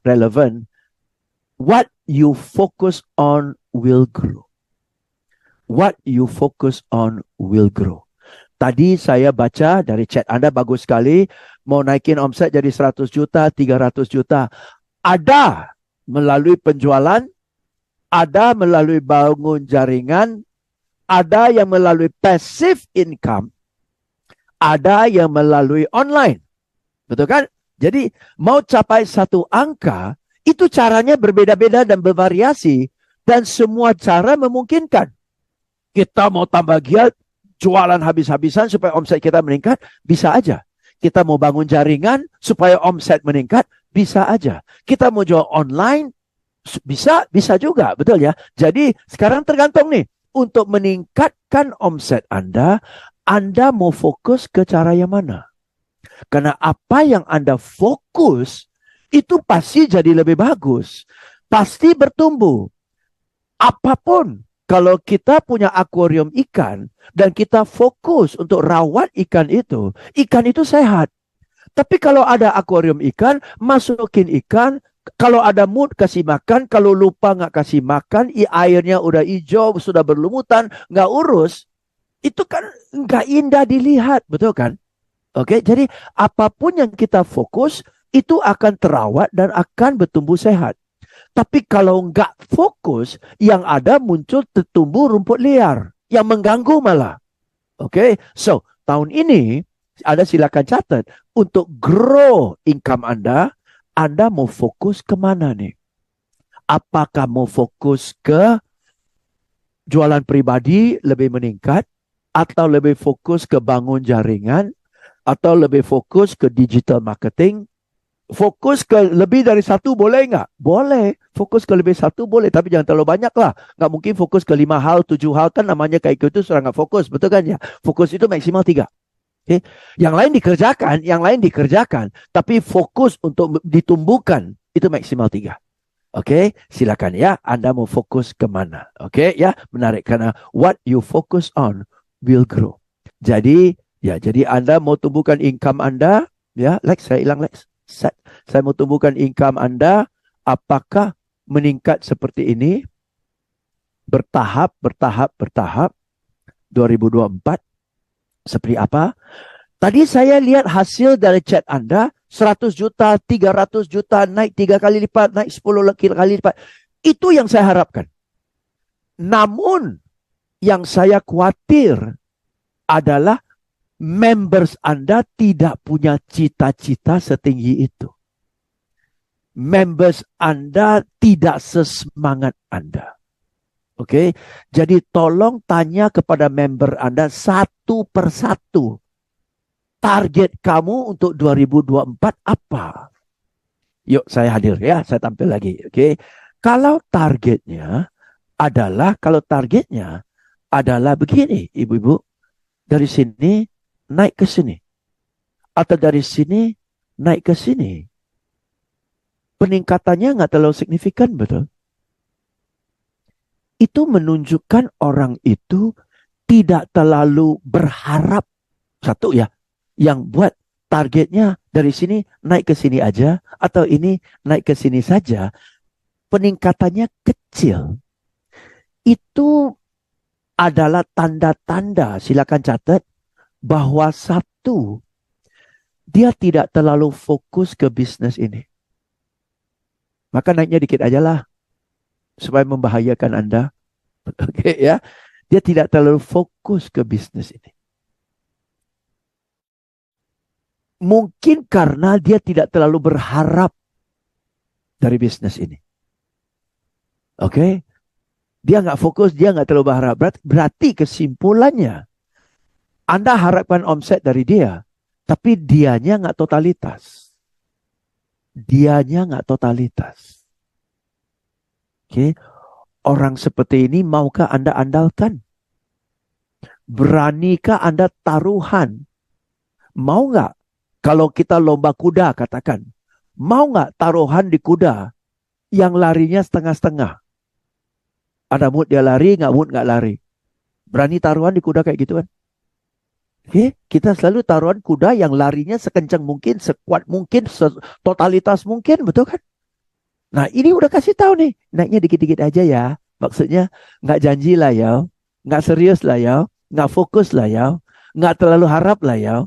relevant. What you focus on will grow. What you focus on will grow. Tadi saya baca dari chat Anda bagus sekali. Mau naikin omset jadi 100 juta, 300 juta. Ada melalui penjualan, ada melalui bangun jaringan, ada yang melalui passive income, ada yang melalui online. Betul kan? Jadi mau capai satu angka, itu caranya berbeda-beda dan bervariasi. Dan semua cara memungkinkan. Kita mau tambah giat, jualan habis-habisan supaya omset kita meningkat, bisa aja. Kita mau bangun jaringan supaya omset meningkat, bisa aja. Kita mau jual online, bisa juga, betul ya. Jadi sekarang tergantung nih, untuk meningkatkan omset Anda mau fokus ke cara yang mana? Karena apa yang Anda fokus, itu pasti jadi lebih bagus. Pasti bertumbuh. Apapun. Kalau kita punya akuarium ikan dan kita fokus untuk rawat ikan itu sehat. Tapi kalau ada akuarium ikan, masukin ikan, kalau ada mood kasih makan, kalau lupa nggak kasih makan, airnya udah hijau, sudah berlumutan, nggak urus, itu kan nggak indah dilihat, betul kan? Oke, jadi apapun yang kita fokus, itu akan terawat dan akan bertumbuh sehat. Tapi kalau nggak fokus, yang ada muncul tertumbuh rumput liar yang mengganggu malah. Oke, so tahun ini Anda silakan catat untuk grow income Anda mau fokus kemana nih? Apakah mau fokus ke jualan pribadi lebih meningkat, atau lebih fokus ke bangun jaringan, atau lebih fokus ke digital marketing? Fokus ke lebih dari satu boleh nggak? Boleh. Fokus ke lebih satu boleh. Tapi jangan terlalu banyak lah. Nggak mungkin fokus ke 5 hal, 7 hal. Kan namanya kayak gitu sudah nggak fokus. Betul kan ya? Fokus itu maksimal 3. Okay? Yang lain dikerjakan. Tapi fokus untuk ditumbuhkan. Itu maksimal 3. Oke, silakan ya. Anda mau fokus kemana? Oke, ya. Menarik. Karena what you focus on will grow. Jadi Anda mau tumbuhkan income Anda. Ya, Lex, saya hilang Lex. Saya mau tumbuhkan income Anda, apakah meningkat seperti ini? Bertahap. 2024 seperti apa? Tadi saya lihat hasil dari chat Anda, 100 juta, 300 juta, naik 3 kali lipat, naik 10 kali lipat. Itu yang saya harapkan. Namun, yang saya khawatir adalah members Anda tidak punya cita-cita setinggi itu. Members Anda tidak sesemangat Anda. Oke, jadi tolong tanya kepada member Anda satu persatu. Target kamu untuk 2024 apa? Yuk, saya hadir ya, saya tampil lagi. Oke, kalau targetnya adalah begini, ibu-ibu, dari sini naik ke sini, atau dari sini naik ke sini, peningkatannya nggak terlalu signifikan, betul? Itu menunjukkan orang itu tidak terlalu berharap. Satu ya, yang buat targetnya dari sini naik ke sini aja, atau ini naik ke sini saja, peningkatannya kecil. Itu adalah tanda-tanda, silakan catat, bahwa satu, dia tidak terlalu fokus ke bisnis ini. Maka naiknya dikit aja lah, supaya membahayakan Anda. Oke ya, dia tidak terlalu fokus ke bisnis ini. Mungkin karena dia tidak terlalu berharap dari bisnis ini. Oke, dia nggak fokus, dia nggak terlalu berharap. Berarti kesimpulannya, Anda harapkan omset dari dia, tapi dianya nggak totalitas. Oke, orang seperti ini maukah Anda andalkan? Beranikah Anda taruhan? Mau nggak? Kalau kita lomba kuda, katakan, mau nggak taruhan di kuda yang larinya setengah-setengah? Ada mood dia lari, nggak lari. Berani taruhan di kuda kayak gitu kan? Oke, kita selalu taruhan kuda yang larinya sekencang mungkin, sekuat mungkin, totalitas mungkin, betul kan? Nah, ini udah kasih tahu nih, naiknya dikit-dikit aja ya. Maksudnya nggak janji lah ya, nggak serius lah ya, nggak fokus lah ya, nggak terlalu harap lah ya.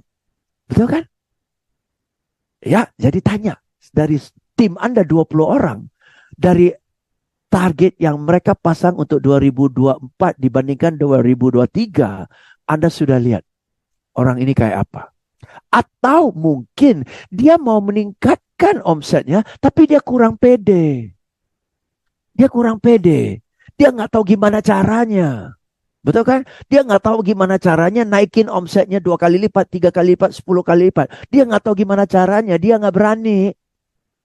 Betul kan? Ya, jadi tanya dari tim Anda 20 orang, dari target yang mereka pasang untuk 2024 dibandingkan 2023, Anda sudah lihat orang ini kayak apa? Atau mungkin dia mau meningkatkan omsetnya, tapi dia kurang pede. Dia kurang pede. Dia nggak tahu gimana caranya. Betul kan? Dia nggak tahu gimana caranya naikin omsetnya 2 kali lipat, 3 kali lipat, 10 kali lipat. Dia nggak tahu gimana caranya. Dia nggak berani.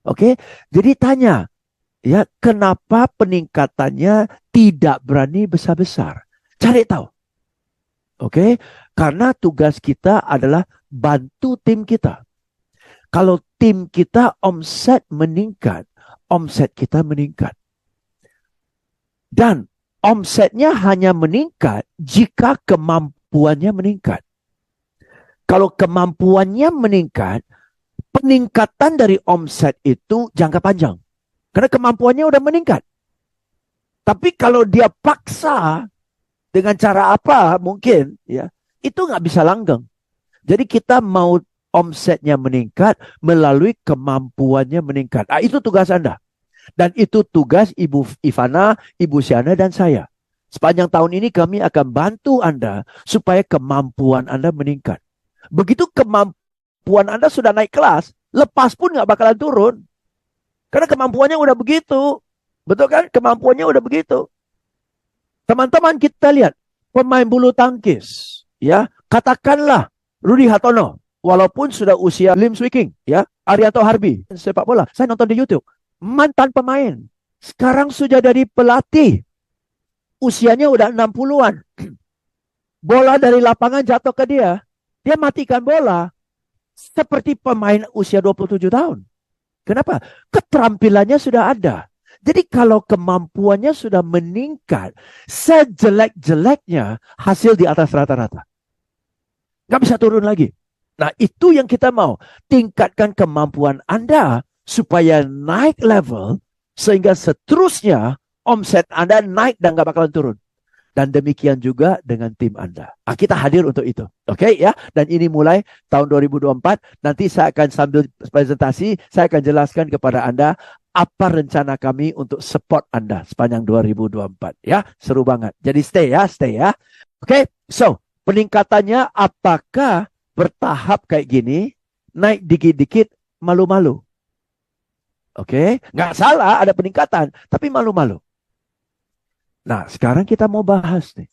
Oke? Jadi tanya, ya kenapa peningkatannya tidak berani besar-besar? Cari tahu. Oke? Karena tugas kita adalah bantu tim kita. Kalau tim kita omset meningkat, omset kita meningkat. Dan omsetnya hanya meningkat jika kemampuannya meningkat. Kalau kemampuannya meningkat, peningkatan dari omset itu jangka panjang. Karena kemampuannya udah meningkat. Tapi kalau dia paksa dengan cara apa mungkin, ya itu nggak bisa langgeng. Jadi kita mau omsetnya meningkat melalui kemampuannya meningkat. Itu tugas Anda. Dan itu tugas Ibu Ivana, Ibu Siana, dan saya. Sepanjang tahun ini kami akan bantu Anda supaya kemampuan Anda meningkat. Begitu kemampuan Anda sudah naik kelas, lepas pun nggak bakalan turun. Karena kemampuannya udah begitu. Betul kan? Kemampuannya udah begitu. Teman-teman kita lihat, pemain bulu tangkis. Ya, katakanlah Rudy Hartono. Walaupun sudah usia Lim Swee King. Ya, Arianto Harbi. Sepak bola. Saya nonton di YouTube. Mantan pemain. Sekarang sudah jadi pelatih. Usianya udah 60-an. Bola dari lapangan jatuh ke dia. Dia matikan bola. Seperti pemain usia 27 tahun. Kenapa? Keterampilannya sudah ada. Jadi kalau kemampuannya sudah meningkat, sejelek-jeleknya hasil di atas rata-rata. Nggak bisa turun lagi. Nah, itu yang kita mau. Tingkatkan kemampuan Anda supaya naik level sehingga seterusnya omset Anda naik dan gak bakalan turun. Dan demikian juga dengan tim Anda. Kita hadir untuk itu. Oke ya. Dan ini mulai tahun 2024. Nanti saya akan sambil presentasi, saya akan jelaskan kepada Anda apa rencana kami untuk support Anda sepanjang 2024. Ya, seru banget. Jadi stay ya. Oke, so peningkatannya apakah bertahap kayak gini, naik dikit-dikit, malu-malu? Oke, nggak salah ada peningkatan, tapi malu-malu. Nah, sekarang kita mau bahas nih.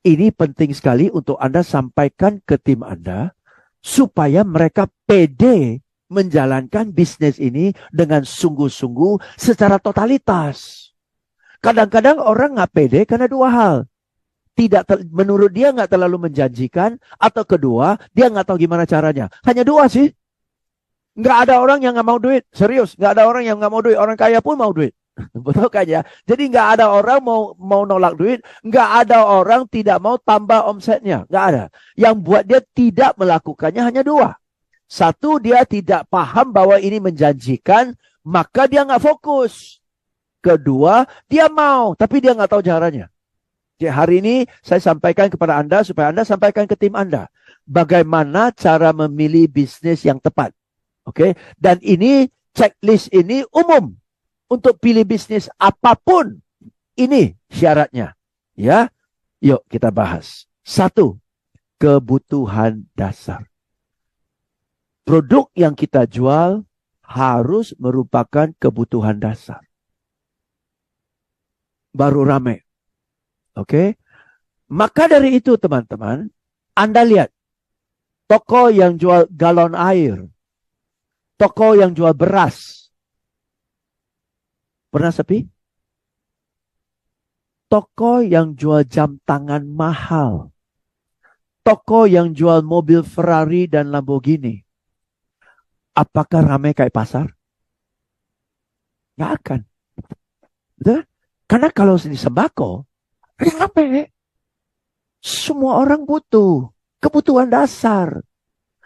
Ini penting sekali untuk Anda sampaikan ke tim Anda supaya mereka pede menjalankan bisnis ini dengan sungguh-sungguh secara totalitas. Kadang-kadang orang nggak pede karena dua hal. Menurut dia nggak terlalu menjanjikan, atau kedua, dia nggak tahu gimana caranya. Hanya dua sih. Nggak ada orang yang nggak mau duit. Serius, nggak ada orang yang nggak mau duit. Orang kaya pun mau duit. Betul kan ya? Jadi nggak ada orang mau nolak duit. Nggak ada orang tidak mau tambah omsetnya. Nggak ada. Yang buat dia tidak melakukannya hanya dua. Satu, dia tidak paham bahwa ini menjanjikan, maka dia nggak fokus. Kedua, dia mau, tapi dia nggak tahu caranya. Jadi hari ini saya sampaikan kepada Anda supaya Anda sampaikan ke tim Anda. Bagaimana cara memilih bisnis yang tepat. Oke, dan ini checklist ini umum untuk pilih bisnis apapun. Ini syaratnya. Ya, yuk kita bahas. Satu, kebutuhan dasar. Produk yang kita jual harus merupakan kebutuhan dasar. Baru rame. Oke, maka dari itu teman-teman, Anda lihat toko yang jual galon air. Toko yang jual beras. Pernah sepi? Toko yang jual jam tangan mahal. Toko yang jual mobil Ferrari dan Lamborghini. Apakah ramai kayak pasar? Nggak akan. Betul? Karena kalau di sembako, ramai. Semua orang butuh. Kebutuhan dasar.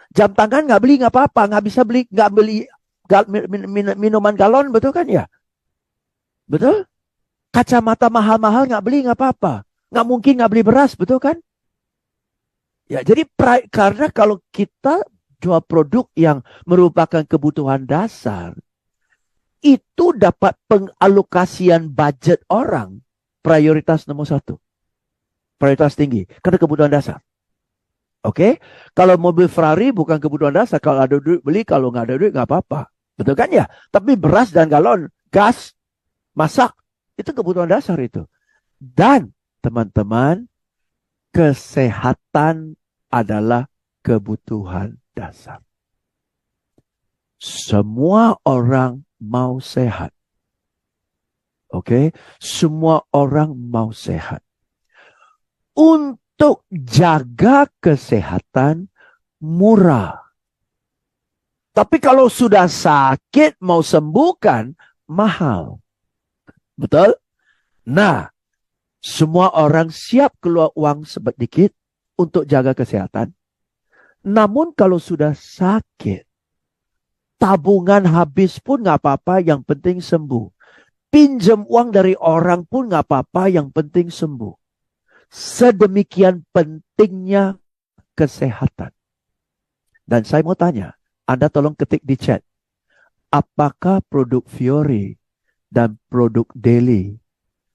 Jam tangan nggak beli nggak apa-apa, nggak bisa beli nggak beli minuman galon, betul kan ya? Betul? Kacamata mahal-mahal nggak beli nggak apa-apa. Nggak mungkin nggak beli beras, betul kan? Ya, jadi karena kalau kita jual produk yang merupakan kebutuhan dasar, itu dapat pengalokasian budget orang prioritas nomor 1. Prioritas tinggi. Karena kebutuhan dasar. Oke? Kalau mobil Ferrari bukan kebutuhan dasar. Kalau ada duit beli, kalau nggak ada duit nggak apa-apa. Betul kan ya? Tapi beras dan galon, gas, masak, itu kebutuhan dasar itu. Dan teman-teman, kesehatan adalah kebutuhan dasar. Semua orang mau sehat. Oke? Semua orang mau sehat. Untuk jaga kesehatan murah. Tapi kalau sudah sakit mau sembuhkan mahal. Betul? Nah, semua orang siap keluar uang sedikit untuk jaga kesehatan. Namun kalau sudah sakit, tabungan habis pun nggak apa-apa, yang penting sembuh. Pinjam uang dari orang pun nggak apa-apa, yang penting sembuh. Sedemikian pentingnya kesehatan. Dan saya mau tanya, Anda tolong ketik di chat. Apakah produk Fiori dan produk Daily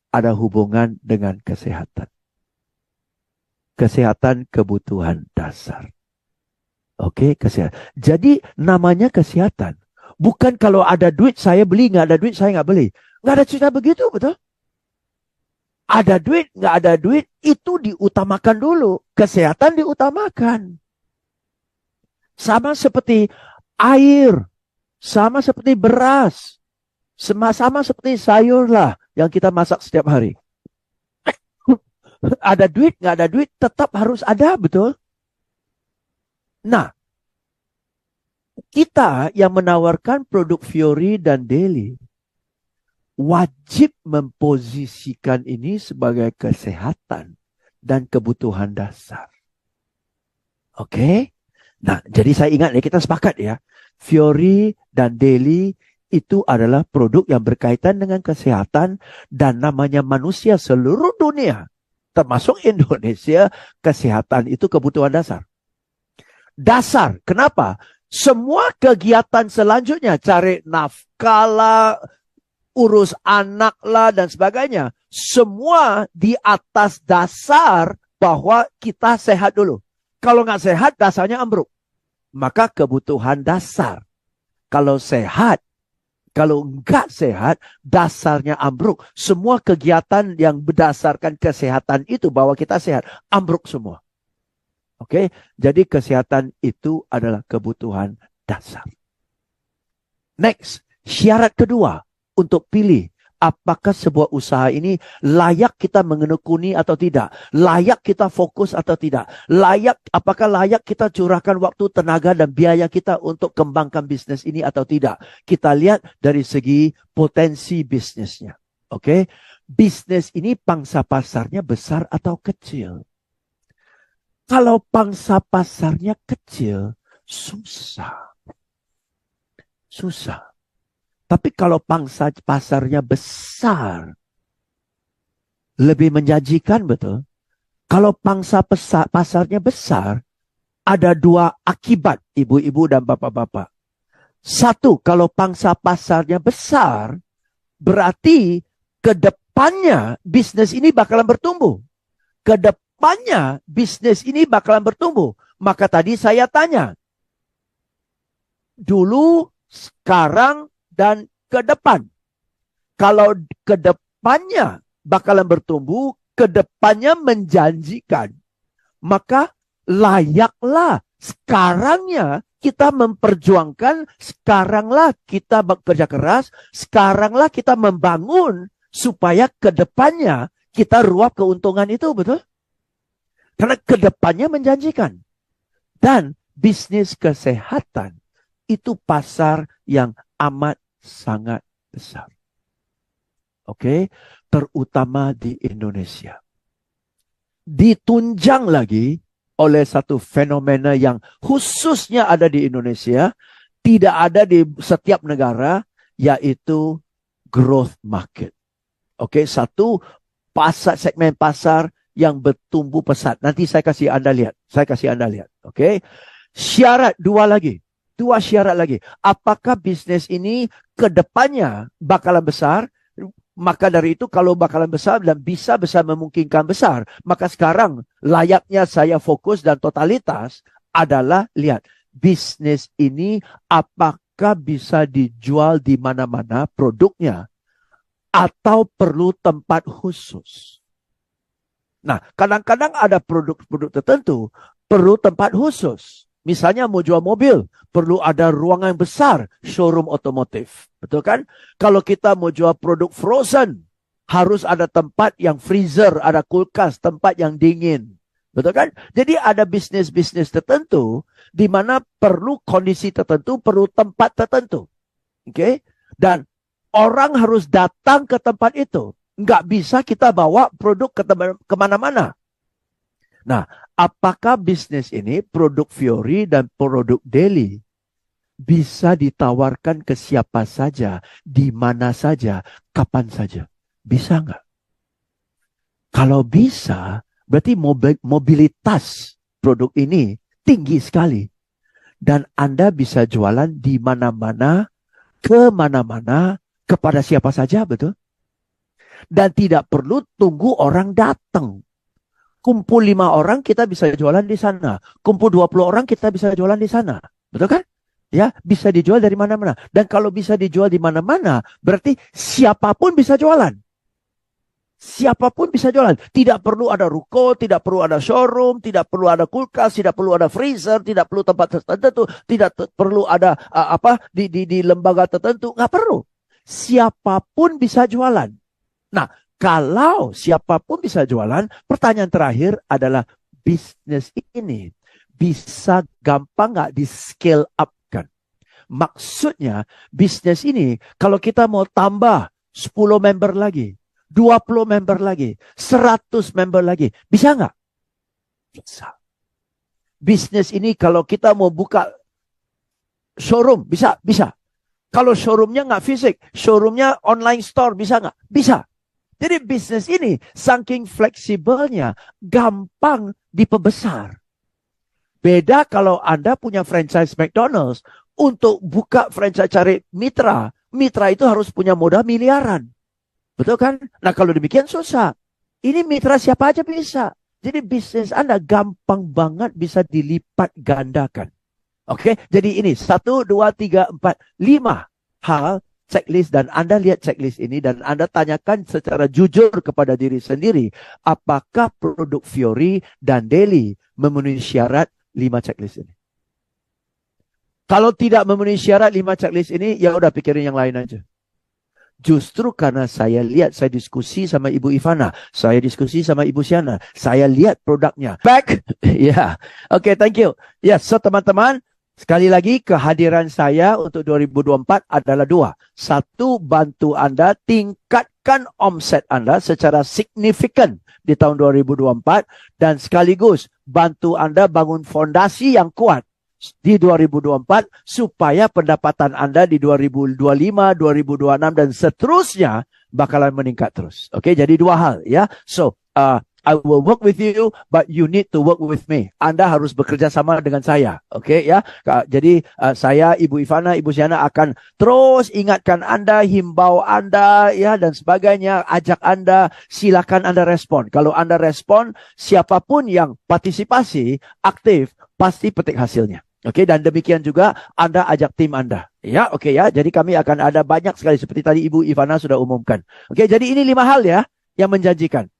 ada hubungan dengan kesehatan? Kesehatan kebutuhan dasar. Oke, kesehatan. Jadi namanya kesehatan. Bukan kalau ada duit saya beli, nggak ada duit saya nggak beli. Nggak ada cerita begitu, betul? Ada duit, nggak ada duit, itu diutamakan dulu. Kesehatan diutamakan. Sama seperti air, sama seperti beras, sama seperti sayur lah yang kita masak setiap hari. Ada duit, nggak ada duit, tetap harus ada, betul? Nah, kita yang menawarkan produk Fiori dan Daily wajib memposisikan ini sebagai kesehatan dan kebutuhan dasar. Oke? Nah, jadi saya ingat ya, kita sepakat ya. Fiori dan Daily itu adalah produk yang berkaitan dengan kesehatan dan namanya manusia seluruh dunia, termasuk Indonesia, kesehatan itu kebutuhan dasar. Dasar, kenapa? Semua kegiatan selanjutnya, cari nafkah lah, urus anak lah dan sebagainya, semua di atas dasar bahwa kita sehat dulu. Kalau nggak sehat, dasarnya ambruk. Maka kebutuhan dasar. Kalau sehat, kalau nggak sehat, dasarnya ambruk. Semua kegiatan yang berdasarkan kesehatan itu bahwa kita sehat, ambruk semua. Oke, jadi kesehatan itu adalah kebutuhan dasar. Next, syarat kedua. Untuk pilih apakah sebuah usaha ini layak kita menekuni atau tidak, layak kita fokus atau tidak, apakah layak kita curahkan waktu, tenaga dan biaya kita untuk kembangkan bisnis ini atau tidak. Kita lihat dari segi potensi bisnisnya. Oke, bisnis ini pangsa pasarnya besar atau kecil? Kalau pangsa pasarnya kecil, susah. Tapi kalau pangsa pasarnya besar, lebih menjanjikan, betul? Kalau pangsa pasarnya besar, ada 2 akibat, ibu-ibu dan bapak-bapak. 1, kalau pangsa pasarnya besar, berarti ke depannya bisnis ini bakalan bertumbuh. Ke depannya bisnis ini bakalan bertumbuh. Maka tadi saya tanya, dulu, sekarang, dan ke depan. Kalau ke depannya bakalan bertumbuh, ke depannya menjanjikan, maka layaklah sekarangnya kita memperjuangkan, sekaranglah kita bekerja keras, sekaranglah kita membangun supaya ke depannya kita ruap keuntungan itu, betul? Karena ke depannya menjanjikan. Dan bisnis kesehatan itu pasar yang amat sangat besar. Oke, terutama di Indonesia. Ditunjang lagi oleh satu fenomena yang khususnya ada di Indonesia, tidak ada di setiap negara, yaitu growth market. Oke, satu pasar, segmen pasar yang bertumbuh pesat. Nanti saya kasih Anda lihat. Oke. Syarat dua lagi. Dua syarat lagi. Apakah bisnis ini ke depannya bakalan besar? Maka dari itu kalau bakalan besar dan bisa besar memungkinkan besar, maka sekarang layaknya saya fokus dan totalitas adalah lihat bisnis ini apakah bisa dijual di mana-mana produknya atau perlu tempat khusus. Nah, kadang-kadang ada produk-produk tertentu perlu tempat khusus. Misalnya mau jual mobil, perlu ada ruangan yang besar, showroom otomotif. Betul kan? Kalau kita mau jual produk frozen, harus ada tempat yang freezer, ada kulkas, tempat yang dingin. Betul kan? Jadi ada bisnis-bisnis tertentu di mana perlu kondisi tertentu, perlu tempat tertentu. Oke? Dan orang harus datang ke tempat itu. Nggak bisa kita bawa produk kemana-mana. Nah, apakah bisnis ini, produk Fiori dan produk Daily, bisa ditawarkan ke siapa saja, di mana saja, kapan saja? Bisa nggak? Kalau bisa, berarti mobilitas produk ini tinggi sekali. Dan Anda bisa jualan di mana-mana, kemana-mana, kepada siapa saja, betul? Dan tidak perlu tunggu orang datang. Kumpul 5 orang kita bisa jualan di sana. Kumpul 20 orang kita bisa jualan di sana. Betul kan? Ya, bisa dijual dari mana-mana. Dan kalau bisa dijual di mana-mana, berarti siapapun bisa jualan. Siapapun bisa jualan. Tidak perlu ada ruko, tidak perlu ada showroom, tidak perlu ada kulkas, tidak perlu ada freezer, tidak perlu tempat tertentu, tidak perlu ada di lembaga tertentu. Nggak perlu. Siapapun bisa jualan. Nah, kalau siapapun bisa jualan, pertanyaan terakhir adalah bisnis ini bisa gampang nggak di scale up-kan? Maksudnya bisnis ini kalau kita mau tambah 10 member lagi, 20 member lagi, 100 member lagi, bisa nggak? Bisa. Bisnis ini kalau kita mau buka showroom, bisa. Kalau showroomnya nggak fisik, showroomnya online store, bisa nggak? Bisa. Jadi bisnis ini saking fleksibelnya gampang diperbesar. Beda kalau Anda punya franchise McDonald's, untuk buka franchise cari mitra itu harus punya modal miliaran. Betul kan? Nah kalau demikian susah. Ini mitra siapa aja bisa. Jadi bisnis Anda gampang banget bisa dilipat gandakan. Oke, jadi ini 1, 2, 3, 4, 5 hal checklist, dan Anda lihat checklist ini dan Anda tanyakan secara jujur kepada diri sendiri, apakah produk Fiori dan Daily memenuhi syarat 5 checklist ini. Kalau tidak memenuhi syarat 5 checklist ini, ya udah pikirin yang lain aja. Justru karena saya lihat, saya diskusi sama Ibu Ivana, saya diskusi sama Ibu Siana, saya lihat produknya. Back, ya, oke, thank you. Ya, so teman-teman, sekali lagi kehadiran saya untuk 2024 adalah 2. 1, bantu Anda tingkatkan omset Anda secara signifikan di tahun 2024. Dan sekaligus bantu Anda bangun fondasi yang kuat di 2024 supaya pendapatan Anda di 2025, 2026 dan seterusnya bakalan meningkat terus. Oke, jadi 2 hal ya. So, I will work with you, but you need to work with me. Anda harus bekerja sama dengan saya. Oke ya. Jadi saya, Ibu Ivana, Ibu Siana akan terus ingatkan Anda, himbau Anda ya dan sebagainya, ajak Anda, silakan Anda respon. Kalau Anda respon, siapapun yang partisipasi aktif pasti petik hasilnya. Oke, dan demikian juga Anda ajak tim Anda. Ya, oke ya. Jadi kami akan ada banyak sekali seperti tadi Ibu Ivana sudah umumkan. Oke, jadi ini 5 hal ya yang menjanjikan.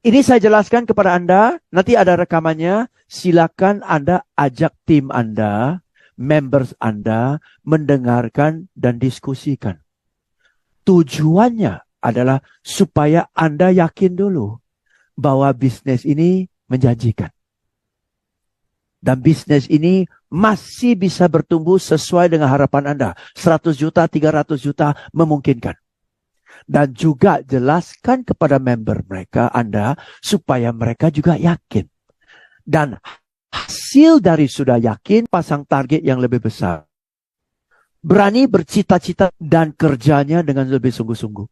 Ini saya jelaskan kepada Anda, nanti ada rekamannya, silakan Anda ajak tim Anda, members Anda, mendengarkan dan diskusikan. Tujuannya adalah supaya Anda yakin dulu bahwa bisnis ini menjanjikan. Dan bisnis ini masih bisa bertumbuh sesuai dengan harapan Anda. 100 juta, 300 juta memungkinkan. Dan juga jelaskan kepada member mereka Anda supaya mereka juga yakin. Dan hasil dari sudah yakin, pasang target yang lebih besar. Berani bercita-cita dan kerjanya dengan lebih sungguh-sungguh.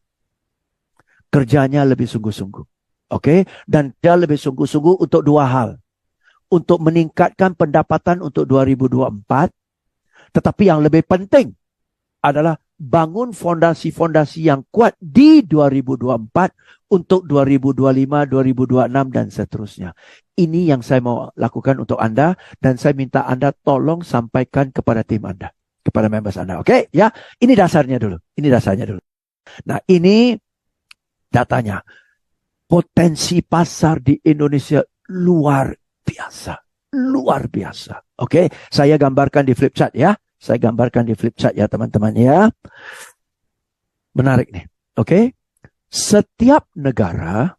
kerjanya lebih sungguh-sungguh. Oke, dan dia lebih sungguh-sungguh untuk dua hal. Untuk meningkatkan pendapatan untuk 2024, tetapi yang lebih penting adalah bangun fondasi-fondasi yang kuat di 2024 untuk 2025, 2026 dan seterusnya. Ini yang saya mau lakukan untuk Anda, dan saya minta Anda tolong sampaikan kepada tim Anda, kepada members Anda. Oke, ya. Ini dasarnya dulu. Ini dasarnya dulu. Nah, ini datanya. Potensi pasar di Indonesia luar biasa. Luar biasa. Oke, saya gambarkan di flip chart ya. Saya gambarkan di flip chart ya teman-teman ya. Menarik nih. Oke. Setiap negara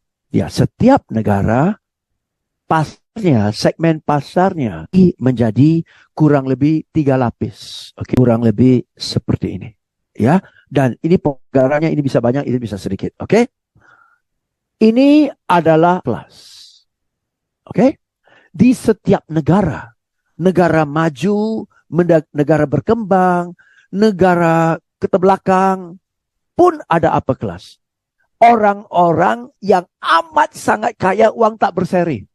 pasarnya, segmen pasarnya menjadi kurang lebih 3 lapis. Oke, kurang lebih seperti ini. Ya, dan ini penggambarannya ini bisa banyak, ini bisa sedikit. Oke. Ini adalah kelas. Oke. Di setiap negara maju, negara berkembang, negara keterbelakang pun ada upper class. Orang-orang yang amat sangat kaya, uang tak berseri.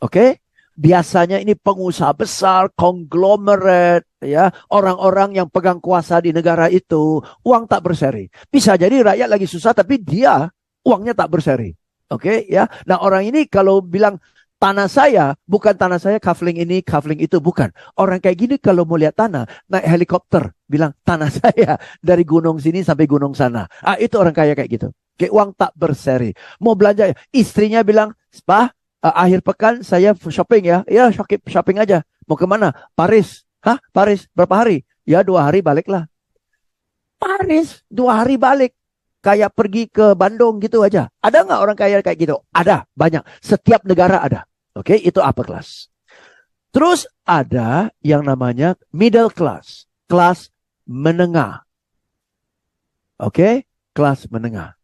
Oke? Biasanya ini pengusaha besar, konglomerat, ya, orang-orang yang pegang kuasa di negara itu, uang tak berseri. Bisa jadi rakyat lagi susah tapi dia uangnya tak berseri. Oke, ya. Nah, orang ini kalau bilang tanah saya, bukan tanah saya kafling ini, kafling itu, bukan. Orang kayak gini kalau mau lihat tanah, naik helikopter, bilang tanah saya dari gunung sini sampai gunung sana. Itu orang kaya kayak gitu. Kayak uang tak berseri. Mau belanja, istrinya bilang, Pak, akhir pekan saya shopping ya. Ya, shopping aja. Mau kemana? Paris. Hah? Paris? Berapa hari? Ya, 2 hari baliklah. Paris, 2 hari balik. Kayak pergi ke Bandung gitu aja. Ada nggak orang kaya kayak gitu? Ada, banyak. Setiap negara ada. Oke, itu upper class. Terus ada yang namanya middle class. Kelas menengah. Oke, kelas menengah.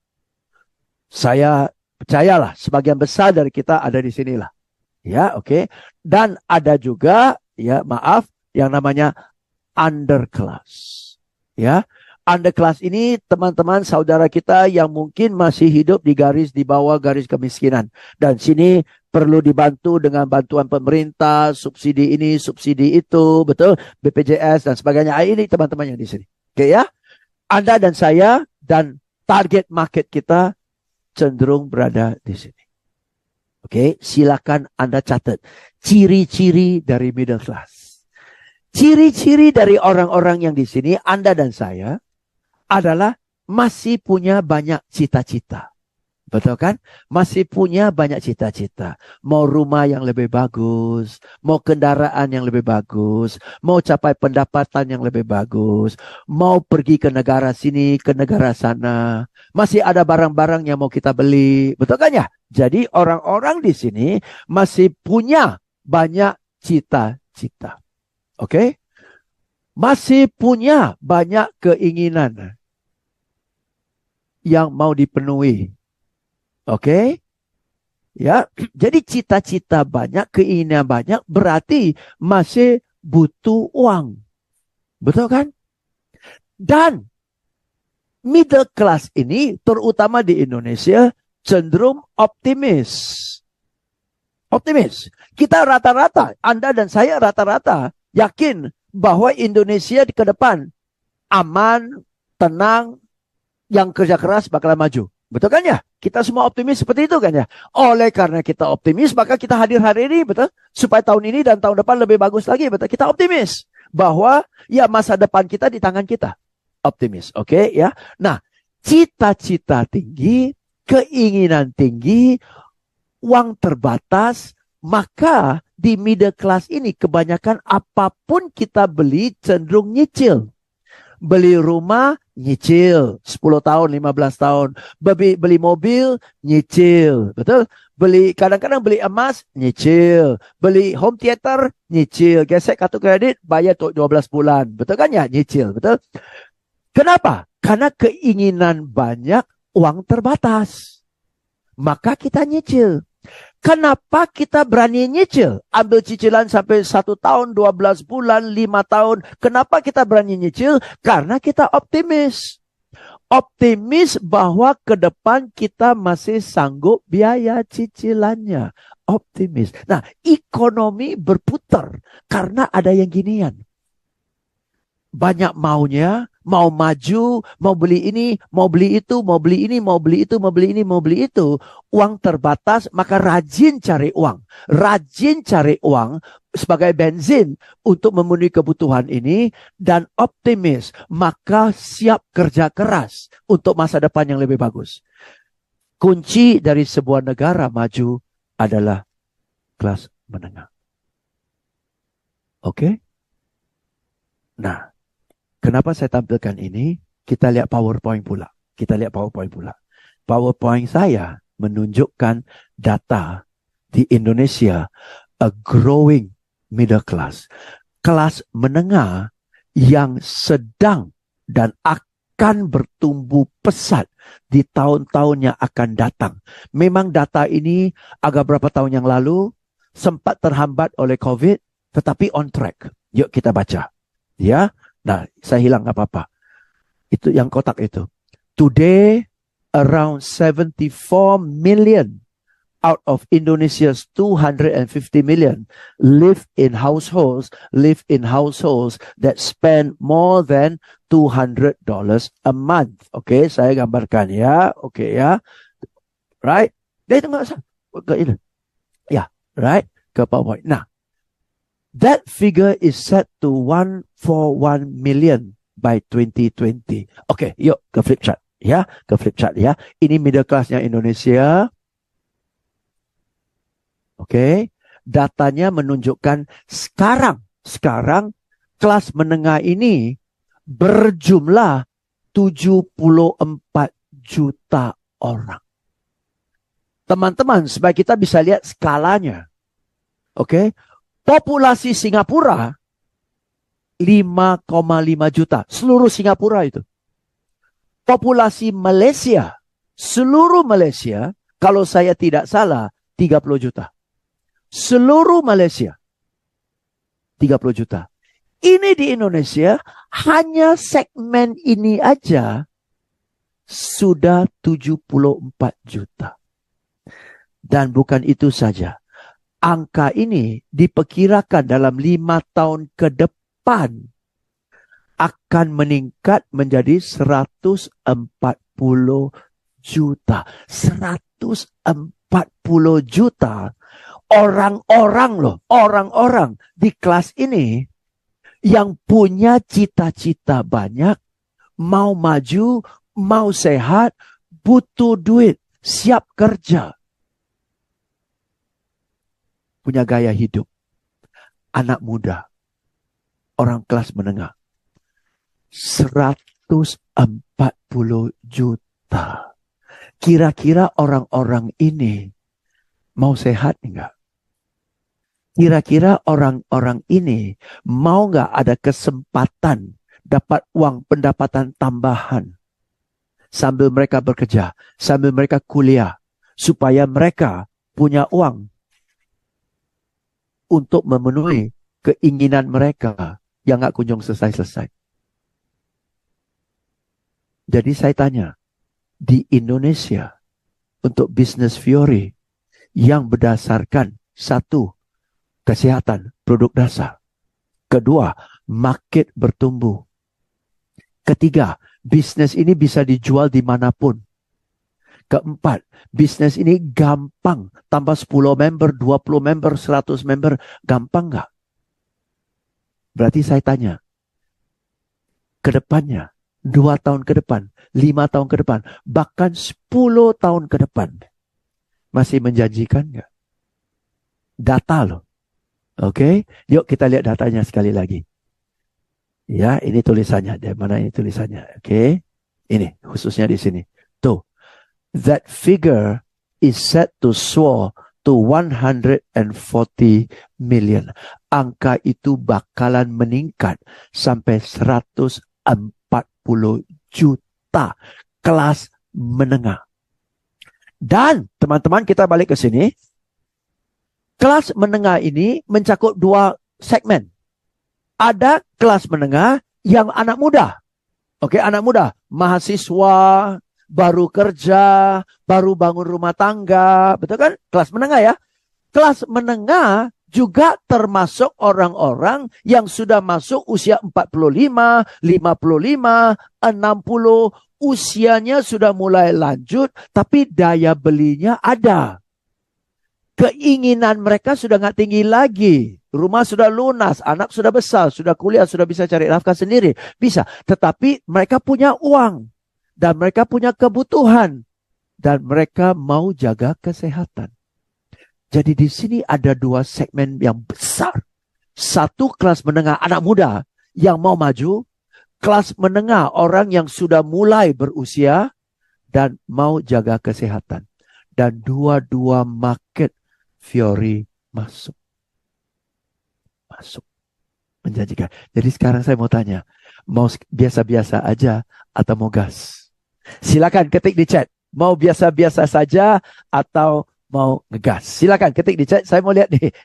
Saya percayalah, sebagian besar dari kita ada di sinilah. Ya, oke. Dan ada juga, ya maaf, yang namanya underclass. Ya, underclass ini teman-teman saudara kita yang mungkin masih hidup di bawah garis kemiskinan. Dan sini perlu dibantu dengan bantuan pemerintah, subsidi ini, subsidi itu, betul? BPJS dan sebagainya. Ini teman-teman yang di sini. Oke ya? Anda dan saya dan target market kita cenderung berada di sini. Oke, silakan Anda catat ciri-ciri dari middle class. Ciri-ciri dari orang-orang yang di sini, Anda dan saya, adalah masih punya banyak cita-cita. Betul kan? Masih punya banyak cita-cita. Mau rumah yang lebih bagus, mau kendaraan yang lebih bagus, mau capai pendapatan yang lebih bagus, mau pergi ke negara sini, ke negara sana. Masih ada barang-barang yang mau kita beli. Betul kan ya? Jadi orang-orang di sini masih punya banyak cita-cita. Oke? Masih punya banyak keinginan yang mau dipenuhi. Oke? Ya, jadi cita-cita banyak, keinginan banyak, berarti masih butuh uang. Betul kan? Dan middle class ini, terutama di Indonesia, cenderung optimis. Optimis. Kita rata-rata, Anda dan saya rata-rata yakin bahwa Indonesia di ke depan aman, tenang, yang kerja keras bakal maju. Betul kan ya? Kita semua optimis seperti itu kan ya? Oleh karena kita optimis, maka kita hadir hari ini, betul? Supaya tahun ini dan tahun depan lebih bagus lagi, betul? Kita optimis bahwa ya masa depan kita di tangan kita. Optimis, oke ya? Nah, cita-cita tinggi, keinginan tinggi, uang terbatas, maka di middle class ini kebanyakan apapun kita beli cenderung nyicil. Beli rumah, nyicil 10 tahun, 15 tahun. Beli mobil, nyicil. Betul? Kadang-kadang beli emas, nyicil. Beli home theater, nyicil. Gesek kartu kredit, bayar 12 bulan. Betul kan ya? Nyicil. Betul? Kenapa? Karena keinginan banyak, uang terbatas. Maka kita nyicil. Kenapa kita berani nyicil? Ambil cicilan sampai 1 tahun, 12 bulan, 5 tahun. Kenapa kita berani nyicil? Karena kita optimis. Optimis bahwa ke depan kita masih sanggup biaya cicilannya. Optimis. Nah, ekonomi berputar karena ada yang ginian. Banyak maunya, mau maju, mau beli ini, mau beli itu, mau beli ini, mau beli itu, mau beli ini, mau beli itu. Uang terbatas, maka rajin cari uang. Rajin cari uang sebagai bensin untuk memenuhi kebutuhan ini dan optimis, maka siap kerja keras untuk masa depan yang lebih bagus. Kunci dari sebuah negara maju adalah kelas menengah. Oke? Nah, kenapa saya tampilkan ini? Kita lihat PowerPoint pula. PowerPoint saya menunjukkan data di Indonesia, a growing middle class. Kelas menengah yang sedang dan akan bertumbuh pesat di tahun-tahun yang akan datang. Memang data ini agak berapa tahun yang lalu sempat terhambat oleh COVID, tetapi on track. Yuk kita baca. Ya. Nah, saya hilang apa-apa. Itu yang kotak itu. Today, around 74 million out of Indonesia's 250 million live in households that spend more than $200 a month. Oke, saya gambarkan ya. Oke ya. Right? Dia itu enggak ke ini. Ya, right? Ke PowerPoint. Nah, that figure is set to 141 million by 2020. Oke, yuk ke flip chart ya, Ini middle classnya Indonesia. Oke, datanya menunjukkan sekarang kelas menengah ini berjumlah 74 juta orang. Teman-teman, supaya kita bisa lihat skalanya. Oke. Populasi Singapura 5,5 juta. Seluruh Singapura itu. Populasi Malaysia, seluruh Malaysia, kalau saya tidak salah, 30 juta. Seluruh Malaysia, 30 juta. Ini di Indonesia, hanya segmen ini aja, sudah 74 juta. Dan bukan itu saja. Angka ini diperkirakan dalam 5 tahun ke depan akan meningkat menjadi 140 juta. 140 juta orang-orang di kelas ini yang punya cita-cita banyak, mau maju, mau sehat, butuh duit, siap kerja. Punya gaya hidup. Anak muda. Orang kelas menengah. 140 juta. Kira-kira orang-orang ini mau sehat enggak? Kira-kira orang-orang ini mau enggak ada kesempatan dapat uang pendapatan tambahan sambil mereka bekerja, sambil mereka kuliah, supaya mereka punya uang untuk memenuhi keinginan mereka yang gak kunjung selesai-selesai. Jadi saya tanya, di Indonesia untuk bisnis Fiori yang berdasarkan satu, kesehatan, produk dasar. Kedua, market bertumbuh. Ketiga, bisnis ini bisa dijual dimanapun. Keempat, bisnis ini gampang. Tambah 10 member, 20 member, 100 member. Gampang nggak? Berarti saya tanya. Kedepannya, 2 tahun ke depan, 5 tahun ke depan, bahkan 10 tahun ke depan. Masih menjanjikan nggak? Data loh. Oke, yuk kita lihat datanya sekali lagi. Ya, ini tulisannya. Di mana ini tulisannya? Oke, ini khususnya di sini. Tuh. That figure is set to soar to 140 million. Angka itu bakalan meningkat sampai 140 juta kelas menengah. Dan teman-teman kita balik ke sini. Kelas menengah ini mencakup 2 segmen. Ada kelas menengah yang anak muda. Oke, anak muda. mahasiswa, baru kerja, baru bangun rumah tangga. Betul kan? Kelas menengah ya. Kelas menengah juga termasuk orang-orang yang sudah masuk usia 45, 55, 60. Usianya sudah mulai lanjut, tapi daya belinya ada. Keinginan mereka sudah nggak tinggi lagi. Rumah sudah lunas, anak sudah besar, sudah kuliah, sudah bisa cari nafkah sendiri. Bisa. Tetapi mereka punya uang. Dan mereka punya kebutuhan. Dan mereka mau jaga kesehatan. Jadi di sini ada dua segmen yang besar. Satu, kelas menengah anak muda yang mau maju. Kelas menengah orang yang sudah mulai berusia dan mau jaga kesehatan. Dan dua-dua market Fiori masuk. Menjanjikan. Jadi sekarang saya mau tanya. Mau biasa-biasa aja atau mau gas? Silakan ketik di chat. Mau biasa-biasa saja atau mau ngegas? Silakan ketik di chat. Saya mau lihat nih.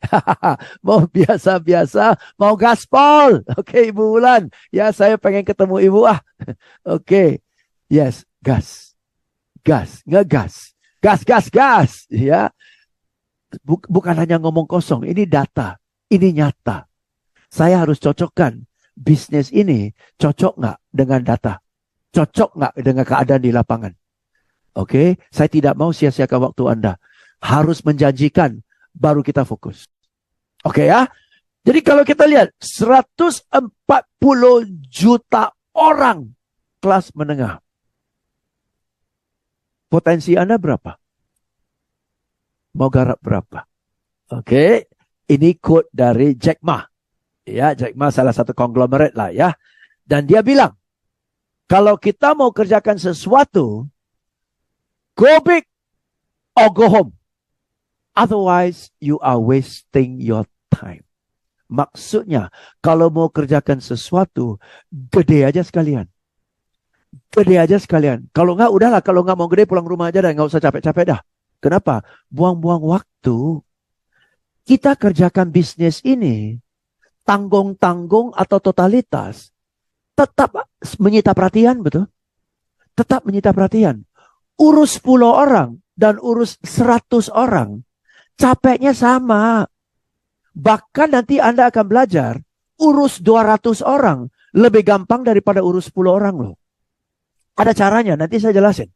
Mau biasa-biasa, mau gaspol. Oke, Ibu Wulan. Ya, saya pengen ketemu Ibu. Oke. Yes, gas. Gas, ngegas. Gas. Ya. Bukan hanya ngomong kosong. Ini data. Ini nyata. Saya harus cocokkan. Bisnis ini cocok nggak dengan data? Cocok nggak dengan keadaan di lapangan? Oke, saya tidak mau sia-siakan waktu Anda. Harus menjanjikan, baru kita fokus. Oke ya. Jadi kalau kita lihat, 140 juta orang kelas menengah. Potensi Anda berapa? Mau garap berapa? Oke, ini quote dari Jack Ma. Ya, Jack Ma salah satu konglomerat lah ya. Dan dia bilang, kalau kita mau kerjakan sesuatu, go big or go home. Otherwise, you are wasting your time. Maksudnya, kalau mau kerjakan sesuatu, gede aja sekalian. Gede aja sekalian. Kalau nggak, udahlah. Kalau nggak mau gede, pulang rumah aja dah. Nggak usah capek-capek dah. Kenapa? Buang-buang waktu. Kita kerjakan bisnis ini, tanggung-tanggung atau totalitas, tetap menyita perhatian, betul? Tetap menyita perhatian. Urus 10 orang dan urus 100 orang, capeknya sama. Bahkan nanti Anda akan belajar, urus 200 orang lebih gampang daripada urus 10 orang loh. Ada caranya, nanti saya jelasin.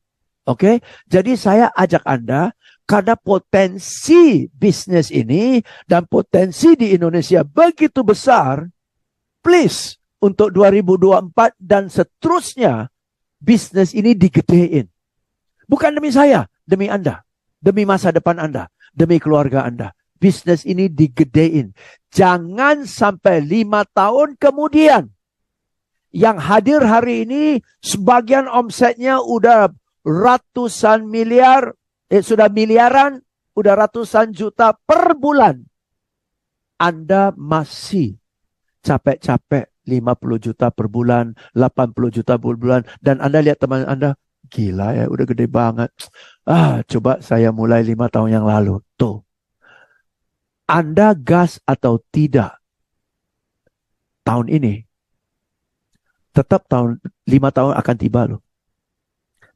Oke, jadi saya ajak Anda, karena potensi bisnis ini dan potensi di Indonesia begitu besar, please, untuk 2024 dan seterusnya, bisnis ini digedein. Bukan demi saya, demi Anda. Demi masa depan Anda, demi keluarga Anda. Bisnis ini digedein. Jangan sampai 5 tahun kemudian, yang hadir hari ini, sebagian omsetnya udah ratusan miliar, sudah miliaran, udah ratusan juta per bulan. Anda masih capek-capek 50 juta per bulan, 80 juta per bulan. Dan Anda lihat teman Anda, gila ya, udah gede banget. Coba saya mulai 5 tahun yang lalu. Tuh. Anda gas atau tidak tahun ini, tetap 5 tahun akan tiba loh.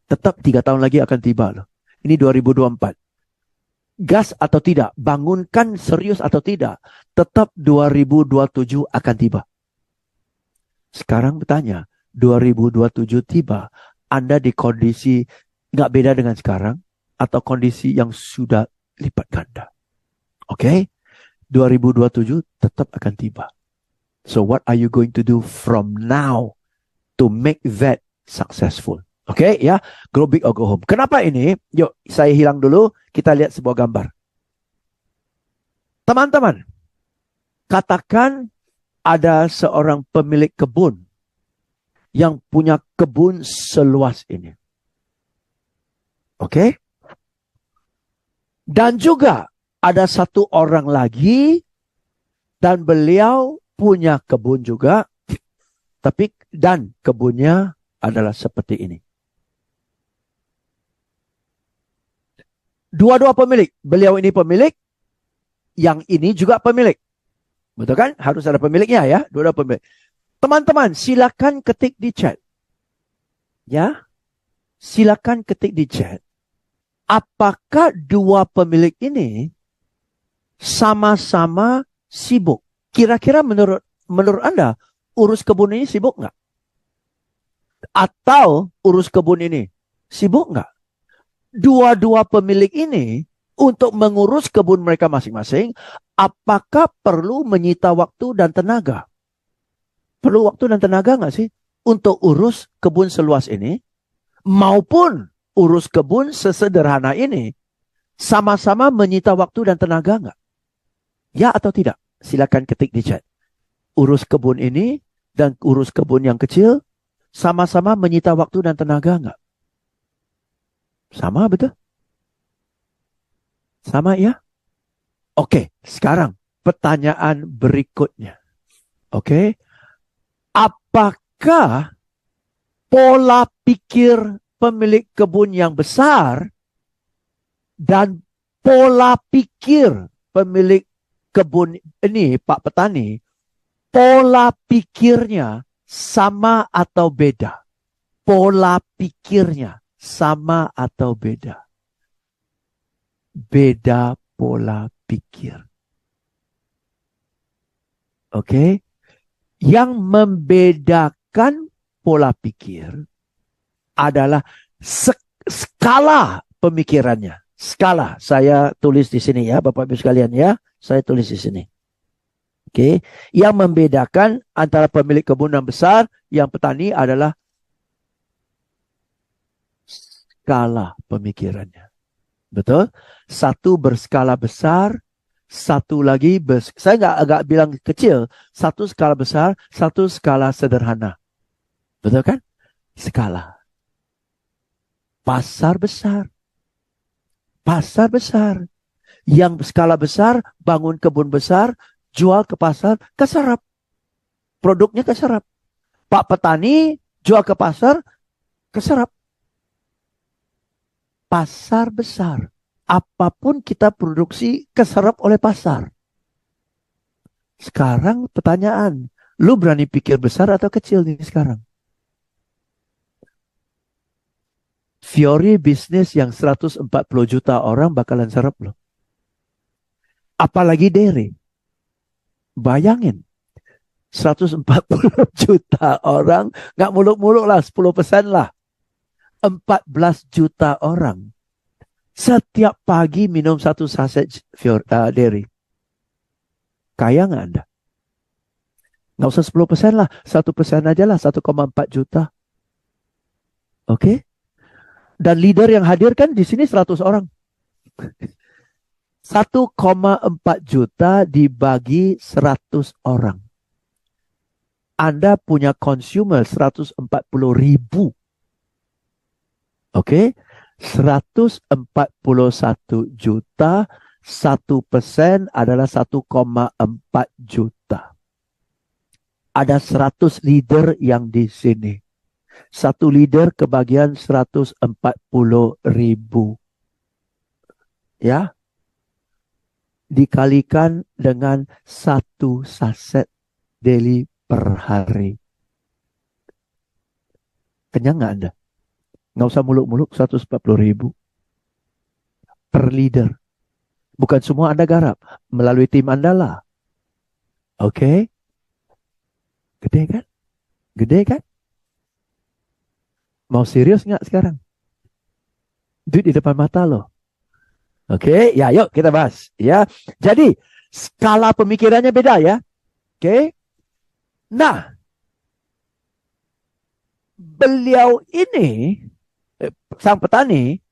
Tetap 3 tahun lagi akan tiba loh. Ini 2024. Gas atau tidak, bangunkan serius atau tidak, tetap 2027 akan tiba. Sekarang bertanya, 2027 tiba, Anda di kondisi nggak beda dengan sekarang, atau kondisi yang sudah lipat ganda. Oke? 2027 tetap akan tiba. So what are you going to do from now to make that successful? Oke, ya, grow big or go home. Kenapa ini? Yuk, saya hilang dulu. Kita lihat sebuah gambar. Teman-teman, katakan ada seorang pemilik kebun yang punya kebun seluas ini. Oke? Dan juga ada satu orang lagi dan beliau punya kebun juga, dan kebunnya adalah seperti ini. Dua-dua pemilik. Beliau ini pemilik, yang ini juga pemilik. Betul kan? Harus ada pemiliknya ya. Dua-dua pemilik. Teman-teman, silakan ketik di chat. Ya, silakan ketik di chat. Apakah dua pemilik ini sama-sama sibuk? Kira-kira menurut Anda, urus kebun ini sibuk nggak? Atau urus kebun ini sibuk nggak? Dua-dua pemilik ini untuk mengurus kebun mereka masing-masing, apakah perlu menyita waktu dan tenaga? Perlu waktu dan tenaga nggak sih untuk urus kebun seluas ini? Maupun urus kebun sesederhana ini, sama-sama menyita waktu dan tenaga nggak? Ya atau tidak? Silakan ketik di chat. Urus kebun ini dan urus kebun yang kecil, sama-sama menyita waktu dan tenaga nggak? Sama betul? Sama ya? Oke, sekarang pertanyaan berikutnya. Oke, apakah pola pikir pemilik kebun yang besar dan pola pikir pemilik kebun ini, Pak Petani, pola pikirnya sama atau beda? Pola pikirnya sama atau beda? Beda pola pikir. Oke? Yang membedakan pola pikir adalah skala pemikirannya. Skala, saya tulis di sini ya, Bapak Ibu sekalian ya. Saya tulis di sini. Oke, yang membedakan antara pemilik kebun yang besar, yang petani adalah skala pemikirannya. Betul? Satu berskala besar, satu lagi saya nggak bilang kecil, satu skala besar, satu skala sederhana. Betul kan? Skala. Pasar besar. Pasar besar. Yang skala besar, bangun kebun besar, jual ke pasar, keserap. Produknya keserap. Pak petani jual ke pasar, keserap. Pasar besar. Apapun kita produksi, keserap oleh pasar. Sekarang pertanyaan, lu berani pikir besar atau kecil nih sekarang? Fiori bisnis yang 140 juta orang bakalan serap loh. Apalagi dairy. Bayangin. 140 juta orang. Nggak muluk-muluk lah. 10% lah. 14 juta orang. Setiap pagi minum satu saset dairy. Kaya nggak Anda? Nggak usah 10% lah. 1% aja lah. 1,4 juta. Oke? Dan leader yang hadir kan di sini 100 orang. 1,4 juta dibagi 100 orang. Anda punya consumer 140 ribu. Oke? 141 juta, 1% adalah 1,4 juta. Ada 100 leader yang di sini. Satu leader kebagian 140 ribu. Ya? Dikalikan dengan satu saset daily per hari. Kenyang nggak Anda? Nggak usah muluk-muluk 140 ribu per leader. Bukan semua Anda garap. Melalui tim Anda lah. Oke? Gede kan? Gede kan? Mau serius nggak sekarang? Duit di depan mata loh. Oke, ya yuk kita bahas. Ya, jadi skala pemikirannya beda ya. Oke. Nah, beliau ini sang petani,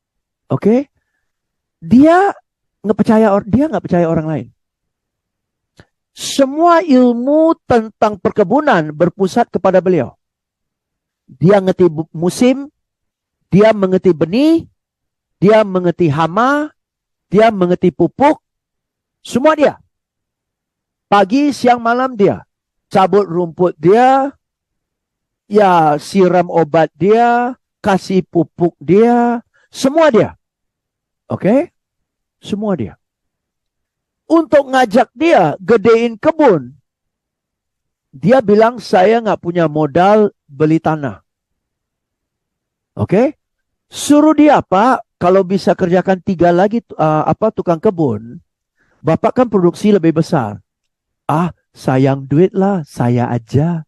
oke, dia nggak percaya orang lain. Semua ilmu tentang perkebunan berpusat kepada beliau. Dia ngerti musim, dia mengerti benih, dia mengerti hama, dia mengerti pupuk, semua dia. Pagi, siang, malam dia. Cabut rumput dia, ya siram obat dia, kasih pupuk dia, semua dia. Oke? Semua dia. Untuk ngajak dia gedein kebun, dia bilang saya nggak punya modal beli tanah. Oke? Suruh dia, Pak, kalau bisa kerjakan 3 lagi tukang kebun, Bapak kan produksi lebih besar. Ah, sayang duit lah, saya aja.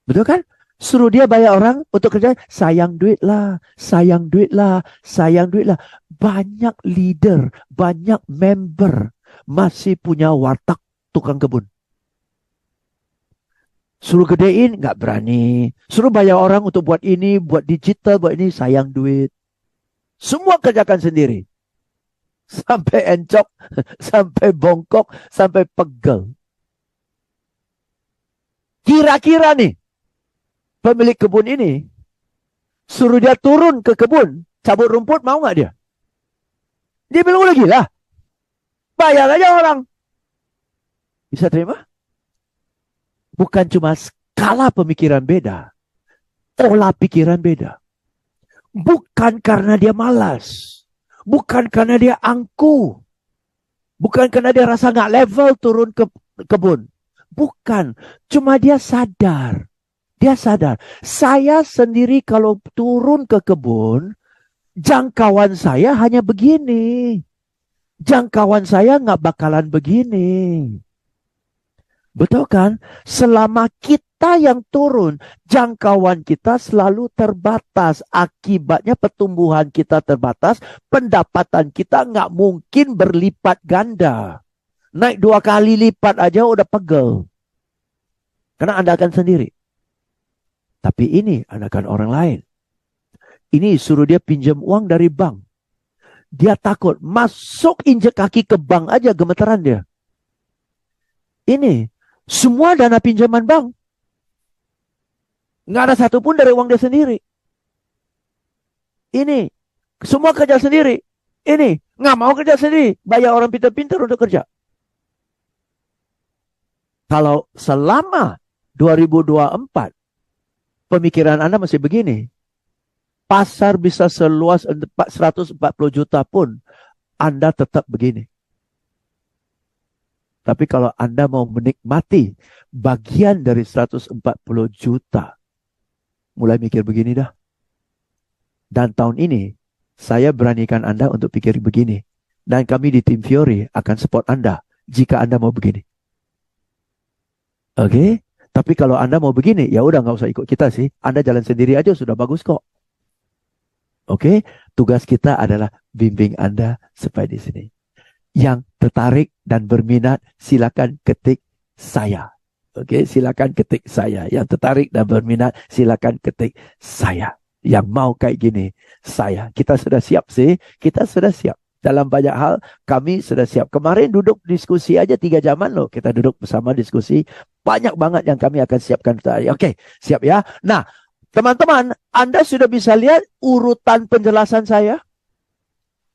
Betul kan? Suruh dia bayar orang untuk kerja, sayang duit lah, sayang duit lah, sayang duit lah. Banyak leader, banyak member masih punya watak tukang kebun. Suruh gedein, nggak berani. Suruh bayar orang untuk buat ini, buat digital, buat ini, sayang duit. Semua kerjakan sendiri. Sampai encok, sampai bongkok, sampai pegel. Kira-kira nih, pemilik kebun ini, suruh dia turun ke kebun, cabut rumput, mau nggak dia? Dia bilang, udah gila. Bayar aja orang. Bisa terima? Bukan cuma skala pemikiran beda, pola pikiran beda. Bukan karena dia malas. Bukan karena dia angkuh. Bukan karena dia rasa nggak level turun ke kebun. Bukan. Cuma dia sadar. Dia sadar. Saya sendiri kalau turun ke kebun, jangkauan saya hanya begini. Jangkauan saya nggak bakalan begini. Betul kan? Selama kita yang turun, jangkauan kita selalu terbatas. Akibatnya pertumbuhan kita terbatas, pendapatan kita nggak mungkin berlipat ganda. Naik 2 kali lipat aja udah pegel. Karena Anda akan sendiri. Tapi ini Anda akan orang lain. Ini suruh dia pinjam uang dari bank. Dia takut. Masuk injek kaki ke bank aja gemetaran dia. Ini semua dana pinjaman bank. Nggak ada satupun dari uang dia sendiri. Ini semua kerja sendiri. Ini nggak mau kerja sendiri. Bayar orang pintar-pintar untuk kerja. Kalau selama 2024 pemikiran Anda masih begini, pasar bisa seluas 140 juta pun Anda tetap begini. Tapi kalau Anda mau menikmati bagian dari 140 juta, mulai mikir begini dah. Dan tahun ini, saya beranikan Anda untuk pikir begini. Dan kami di tim Fiori akan support Anda jika Anda mau begini. Oke? Tapi kalau Anda mau begini, ya udah nggak usah ikut kita sih. Anda jalan sendiri aja sudah bagus kok. Oke? Tugas kita adalah bimbing Anda supaya di sini. Yang tertarik dan berminat, silakan ketik saya. Oke, silakan ketik saya. Yang tertarik dan berminat, silakan ketik saya. Yang mau kayak gini, saya. Kita sudah siap sih. Kita sudah siap. Dalam banyak hal, kami sudah siap. Kemarin duduk diskusi aja 3 jaman loh. Kita duduk bersama diskusi. Banyak banget yang kami akan siapkan. Oke, siap ya. Nah, teman-teman, Anda sudah bisa lihat urutan penjelasan saya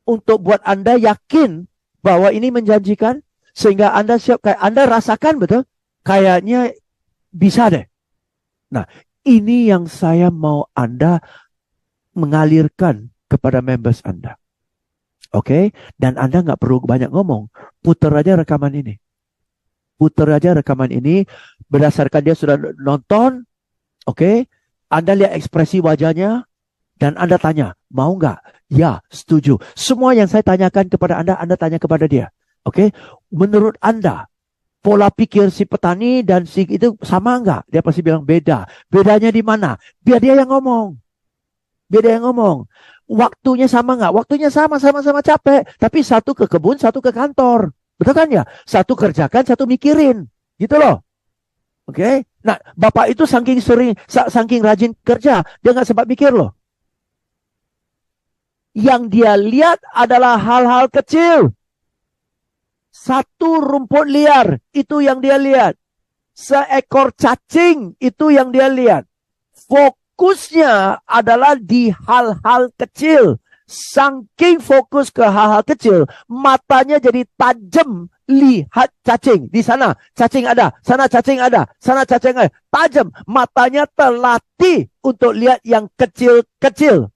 untuk buat Anda yakin bahwa ini menjanjikan, sehingga Anda siap, kayak Anda rasakan betul, kayaknya bisa deh. Nah, ini yang saya mau Anda mengalirkan kepada members Anda. Oke? Dan Anda nggak perlu banyak ngomong. Putar aja rekaman ini. Putar aja rekaman ini, berdasarkan dia sudah nonton, oke? Anda lihat ekspresi wajahnya, dan Anda tanya, mau nggak? Ya, setuju. Semua yang saya tanyakan kepada Anda tanya kepada dia. Oke? Menurut Anda, pola pikir si petani dan si itu sama nggak? Dia pasti bilang beda. Bedanya di mana? Biar dia yang ngomong. Biar dia yang ngomong. Waktunya sama nggak? Waktunya sama-sama capek. Tapi satu ke kebun, satu ke kantor. Betul kan ya? Satu kerjakan, satu mikirin. Gitu loh. Oke? Nah, Bapak itu saking rajin kerja, dia nggak sempat mikir loh. Yang dia lihat adalah hal-hal kecil. Satu rumput liar, itu yang dia lihat. Seekor cacing, itu yang dia lihat. Fokusnya adalah di hal-hal kecil. Saking fokus ke hal-hal kecil, matanya jadi tajam lihat cacing. Di sana cacing ada, sana cacing ada, sana cacing ada. Tajam, matanya terlatih untuk lihat yang kecil-kecil.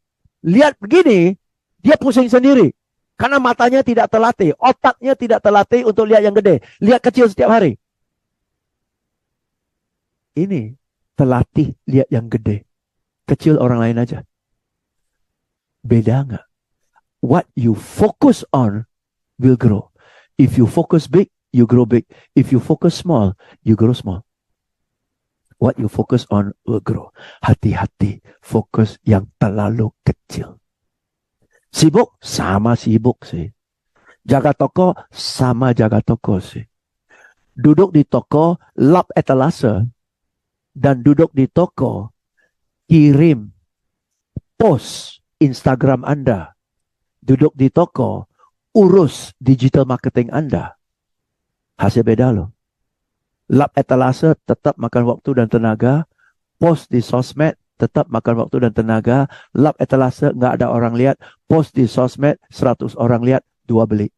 Lihat begini, dia pusing sendiri. Karena matanya tidak terlatih. Otaknya tidak terlatih untuk lihat yang gede. Lihat kecil setiap hari. Ini terlatih lihat yang gede. Kecil orang lain aja. Beda nggak? What you focus on will grow. If you focus big, you grow big. If you focus small, you grow small. What you focus on will grow. Hati-hati fokus yang terlalu kecil. Sibuk? Sama sibuk sih. Jaga toko? Sama jaga toko sih. Duduk di toko, lap etalase. Dan duduk di toko, kirim post Instagram Anda. Duduk di toko, urus digital marketing Anda. Hasil beda loh. Lap etalase tetap makan waktu dan tenaga. Post di sosmed tetap makan waktu dan tenaga. Lap etalase nggak ada orang lihat. Post di sosmed 100 orang lihat, 2 beli.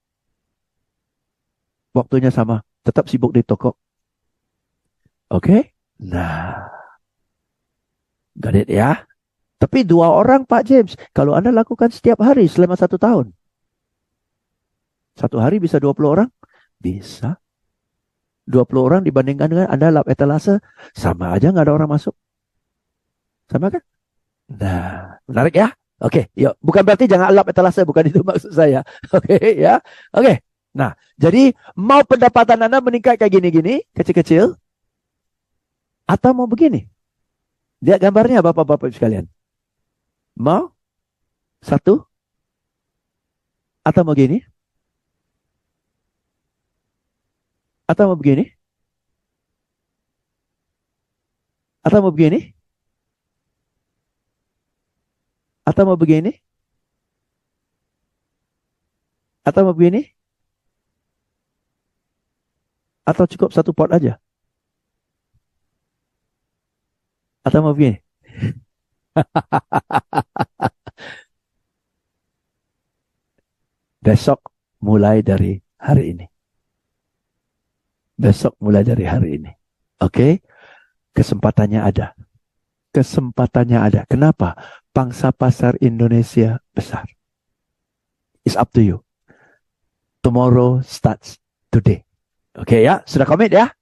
Waktunya sama. Tetap sibuk di toko. Oke? Nah. Got it ya? Tapi 2 orang Pak James. Kalau Anda lakukan setiap hari selama 1 tahun. 1 hari bisa 20 orang? Bisa. 20 orang dibandingkan dengan Anda lap etalase, sama aja nggak ada orang masuk. Sama kan? Nah, menarik ya? Oke, yuk. Bukan berarti jangan lap etalase, bukan itu maksud saya. Oke, ya. Oke. Nah, jadi mau pendapatan Anda meningkat kayak gini-gini, kecil-kecil, atau mau begini? Lihat gambarnya Bapak-Bapak sekalian. Mau? 1? Atau mau gini? Atau mau begini? Atau mau begini? Atau mau begini? Atau mau begini? Atau cukup 1 pot aja? Atau mau begini? Besok mulai dari hari ini. Besok mulai dari hari ini. Oke? Kesempatannya ada. Kesempatannya ada. Kenapa? Pangsa pasar Indonesia besar. It's up to you. Tomorrow starts today. Oke ya? Sudah komit ya?